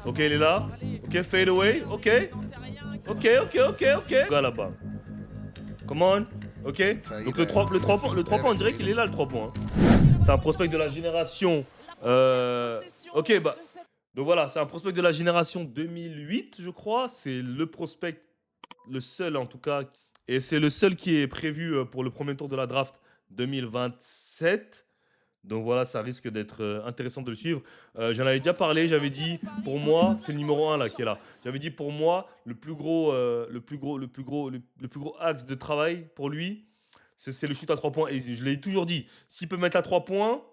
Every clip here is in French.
Ok, il est là. Ok, fade away. Ok. Ok. Gars là-bas. Come on. Ok. Donc le 3 points, on dirait qu'il est là le 3 points. C'est un prospect de la génération. Ok, bah. Donc voilà, c'est un prospect de la génération 2008, je crois. C'est le prospect, le seul en tout cas. Et c'est le seul qui est prévu pour le premier tour de la draft 2027. Donc voilà, ça risque d'être intéressant de le suivre. J'en avais déjà parlé, j'avais dit pour moi, c'est le numéro 1 là qui est là. J'avais dit pour moi, le plus gros axe de travail pour lui, c'est le shoot à 3 points. Et je l'ai toujours dit, s'il peut mettre à 3 points,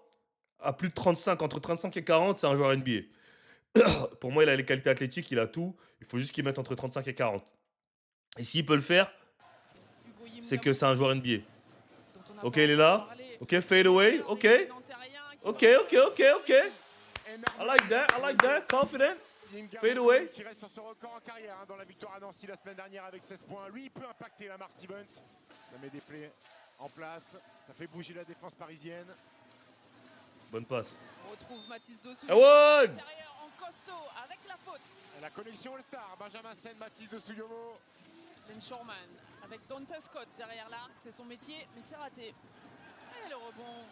à plus de 35, entre 35 et 40, c'est un joueur NBA. Pour moi, il a les qualités athlétiques, il a tout. Il faut juste qu'il mette entre 35 et 40. Et s'il peut le faire, c'est que c'est un joueur NBA. Ok, il est là. Ok, fade away. Ok. Ok. I like that. Confident. Fade away. Qui reste sur ce record en carrière dans la victoire à Nancy la semaine dernière avec 16 points. Lui, il peut impacter Lamar Stevens. Ça met des plays en place. Ça fait bouger la défense parisienne. Bonne passe. On retrouve Mathis Dossou. Ewan En costaud avec la faute. Et la connexion All-Star. Benjamin Sen, Mathis Dossou-Yomo. Len Shorman avec Donta Scott derrière l'arc. C'est son métier, mais c'est raté. Et le rebond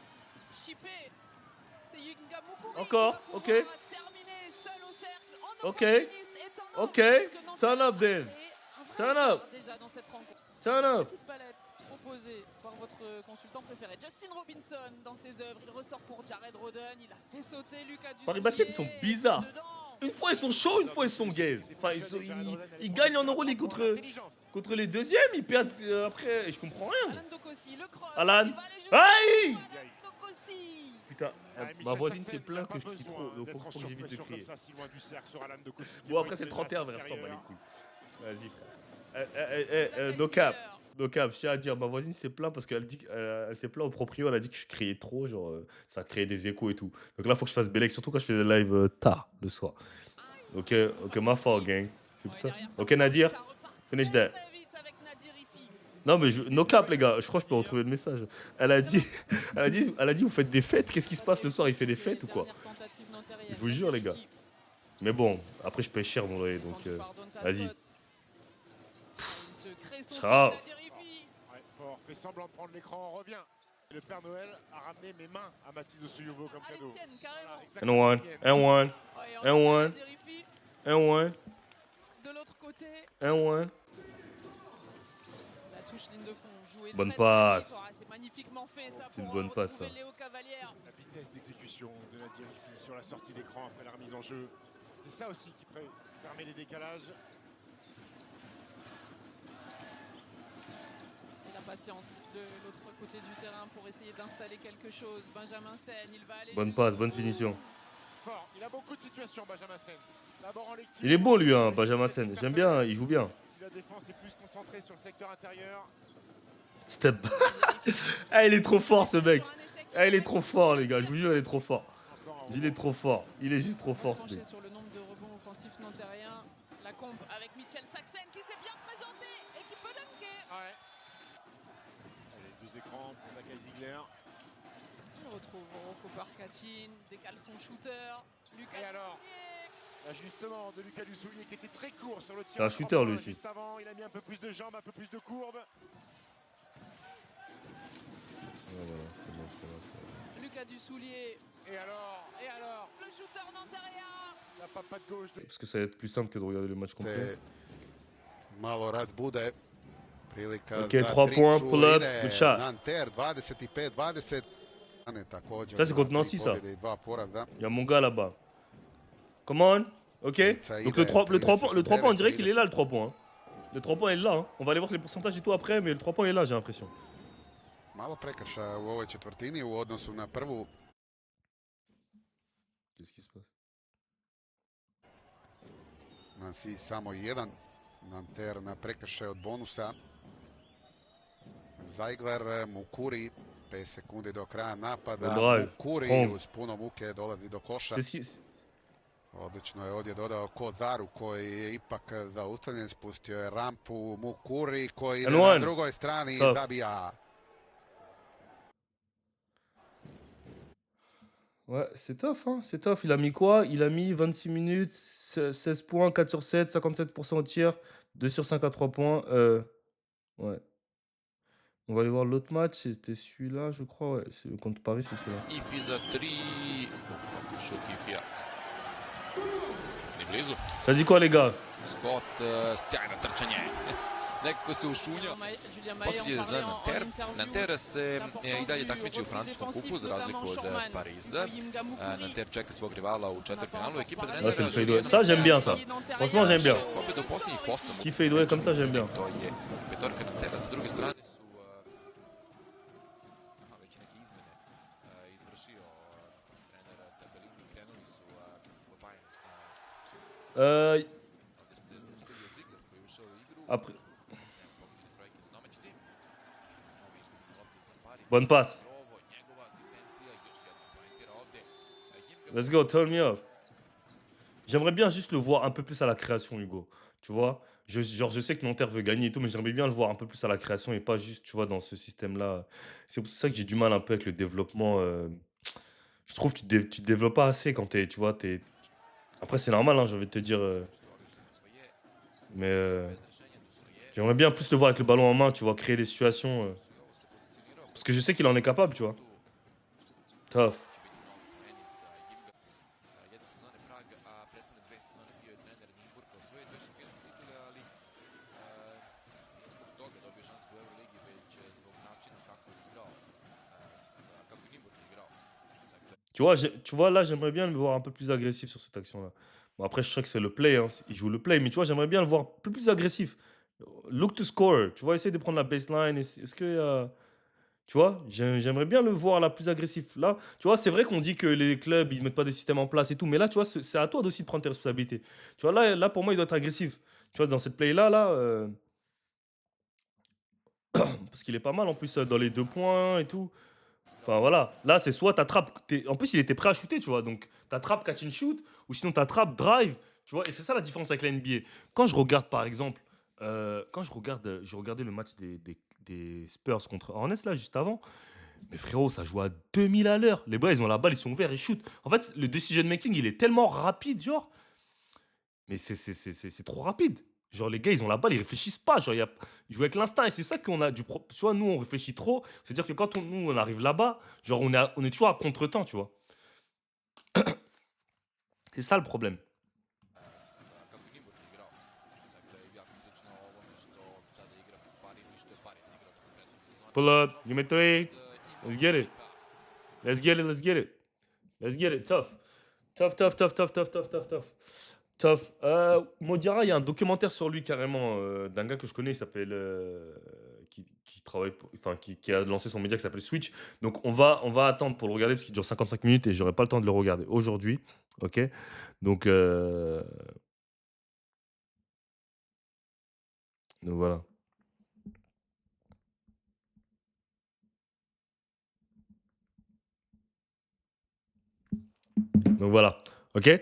chippé. C'est Yunga Mukuri. Encore. Ok. Terminé seul au cercle. Ok. Turn up then. Turn up. Déjà dans cette rencontre. Turn up. Petite palette proposée par votre consultant préféré. Justin Robinson dans ses œuvres. Il ressort pour Jared Roden. Il a fait sauter Lucas Dussoulier. Paris Basket, ils sont bizarres. Une fois ils sont chauds, une fois ils sont gays. Enfin, ils gagnent en Euroleague contre les deuxièmes, ils perdent après. Je comprends rien. Alan. Aïe. Putain, ma voisine s'est plaint que je crie trop. Donc faut que j'évite de crier. Bon, après c'est 31 vers 100, bah les couilles. Vas-y, frère. No cap. No cap, je tiens à dire, ma voisine s'est plaint parce qu'elle dit qu'elle s'est plaint au proprio, elle a dit que je criais trop, genre ça créait des échos et tout. Donc là, faut que je fasse Bélec, surtout quand je fais le live tard, le soir. Ok, ma fault, gang. C'est pour ça. Ok, Nadir, finish that. Non, mais no cap, les gars, je crois que je peux retrouver le message. Elle a dit, vous faites des fêtes, qu'est-ce qui se passe le soir? Il fait des fêtes ou quoi? Je vous jure, les gars. Mais bon, après, je paye cher mon loyer, donc vas-y. Ciao. Fort fait semblant de prendre l'écran, on revient. Le Père Noël a ramené mes mains à Mathis Dossou-Yomo comme cadeau. And one. De l'autre côté. And one. La touche ligne de fond jouée. Bonne passe. C'est magnifiquement fait ça. C'est une bonne passe ça. La vitesse d'exécution de Nadir Rifi sur la sortie d'écran après la remise en jeu. C'est ça aussi qui permet les décalages. Patience de l'autre côté du terrain pour essayer d'installer quelque chose. Benjamin Sen, il va aller. Bonne passe, bonne finition. Fort. Il a beaucoup de situations, Benjamin Sen. Il est bon lui, hein, Benjamin Sen. J'aime bien, il joue bien. Si la défense est plus concentrée sur le secteur intérieur. Step. Ah, il est trop fort ce mec. Ah, il est trop fort les gars, je vous jure, il est trop fort. Il est trop fort. Il est juste trop fort ce mec. Sur le nombre de rebonds offensifs nantériens. La compe avec Mitchell Saxen qui s'est bien présenté et qui peut dunker. Ouais. Deux écrans pour Nakai Ziegler. On retrouve Rocco Parcachin, décale son shooter. Lucas. Et alors, l'ajustement de Lucas Dussoulier qui était très court sur le tir. C'est un shooter lui aussi. Juste avant, il a mis un peu plus de jambes, un peu plus de courbe. Voilà, c'est bon. Lucas Dussoulier. Et alors le shooter nanterien. La patte gauche. Parce que ça va être plus simple que de regarder le match complet. Malo rad bude. Ok, 3 points, pull-up, good shot. Nanter, 25-20. Ça, c'est contre Nancy, ça. Il y a mon gars là-bas. Come on. Ok. Donc le 3 points, on dirait qu'il est là, le 3 points. Le 3 points est là. Hein. On va aller voir les pourcentages et tout après, mais le 3 points est là, j'ai l'impression. Malo prekršaja u ovoj četvrtini u odnosu na prvu. Qu'est-ce qui se passe? Nancy samo jedan. Nanter na prekršaj od bonusa. Ziegler, Mukuri, 5 sekundi do kraja napada. Mukuri uz puno muke dolazi do koša. Odlično je ovdje dodao Kozaru koji je ipak zaustavljen, spustio je rampu. Mukuri koji ide na drugoj strani zabija. Ouais, c'est tough, hein, c'est tough. Il a mis quoi? Il a mis 26 minutes, 16 points, 4 sur 7, 57% au tir, 2 sur 5 à 3 points. Ouais. On va aller voir l'autre match, c'était celui-là, je crois. Ouais, contre Paris, c'est celui-là. Ça dit quoi, les gars? Scott, sjajno trčanje. Nekako se ušunjao. Poslije za Nanterre. Nanterre se i dalje takmiči u francuskom kupu za razliku od Pariza. Nanterre čeka svog rivala u četvrtfinalu. Ekipa trenera c'est le fadeaway. Ça, j'aime bien ça. Franchement, j'aime bien. Pobjeda u posljednjih 8. Qui fadeaway comme ça, j'aime bien. To je petorka Nanterre. Sa druge strane su već neke izmene izvršio trener Tabelini. Krenuli su u Bayern. Ovdje se zaustavio Ziegler koji je ušao u igru. Après. Bonne passe. Let's go, turn me up. J'aimerais bien juste le voir un peu plus à la création, Hugo. Tu vois, je sais que Nanterre veut gagner et tout, mais j'aimerais bien le voir un peu plus à la création et pas juste, tu vois, dans ce système-là. C'est pour ça que j'ai du mal un peu avec le développement. Je trouve que tu te développes pas assez quand tu vois, Après, c'est normal, hein, j'ai envie de te dire. Mais j'aimerais bien plus le voir avec le ballon en main, tu vois, créer des situations. Parce que je sais qu'il en est capable, tu vois. Tough. Tu vois, là, j'aimerais bien le voir un peu plus agressif sur cette action-là. Bon, après, je sais que c'est le play, hein, il joue le play, mais tu vois, j'aimerais bien le voir un peu plus agressif. Look to score, tu vois, essayer de prendre la baseline. Est-ce que, tu vois, j'aimerais bien le voir là plus agressif. Là, tu vois, c'est vrai qu'on dit que les clubs, ils mettent pas des systèmes en place et tout, mais là, tu vois, c'est à toi aussi de prendre tes responsabilités. Tu vois, là pour moi, il doit être agressif. Tu vois, dans cette play-là, parce qu'il est pas mal en plus dans les 2 points et tout. Enfin voilà, là c'est soit t'attrapes, en plus il était prêt à shooter, tu vois, donc t'attrapes catch and shoot, ou sinon t'attrapes drive, tu vois, et c'est ça la différence avec la NBA. Quand je regarde par exemple, je regardais le match des Spurs contre Hornets là juste avant, mais frérot ça joue à 2000 à l'heure, les bras ils ont la balle, ils sont ouverts, ils shootent. En fait le decision making il est tellement rapide, genre, mais c'est trop rapide. Genre, les gars, ils ont la balle, ils réfléchissent pas. Genre, ils jouent avec l'instinct. Et c'est ça qu'on a du. Tu vois, nous, on réfléchit trop. C'est-à-dire que quand nous, on arrive là-bas, genre, on est toujours à contre-temps, tu vois. C'est ça le problème. Pull up, give me 3. Let's get it. Let's get it, let's get it. Let's get it. Tough. Tough, tough, tough, tough, tough, tough, tough, tough. Tough. Modiara, il y a un documentaire sur lui carrément d'un gars que je connais, il s'appelle qui travaille, enfin qui a lancé son média qui s'appelle Switch. Donc on va attendre pour le regarder parce qu'il dure 55 minutes et j'aurai pas le temps de le regarder aujourd'hui, ok. Donc voilà. Donc voilà, ok.